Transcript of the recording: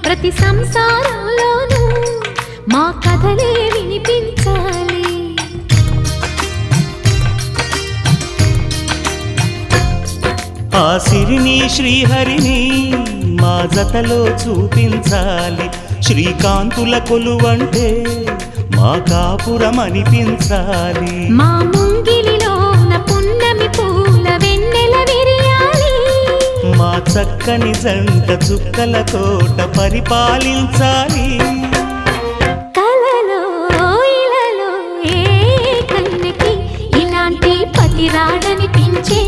ప్రతి సంసారంలోనూ మా కథలే వినిపించాలి. ఆ సిరిని శ్రీహరిని మా జతలో చూపించాలి. శ్రీకాంతుల కొలువంటే మా కాపురం అనిపించాలి. మా ముంగిలిలోన పున్నమి పూల వెన్నెల విరియాలి. మా చక్కని జంట చుక్కల తోట పరిపాలించాలి. కలలో ఇలలో ఏ కన్నెకి ఇలాంటి పతి రాడనిపించే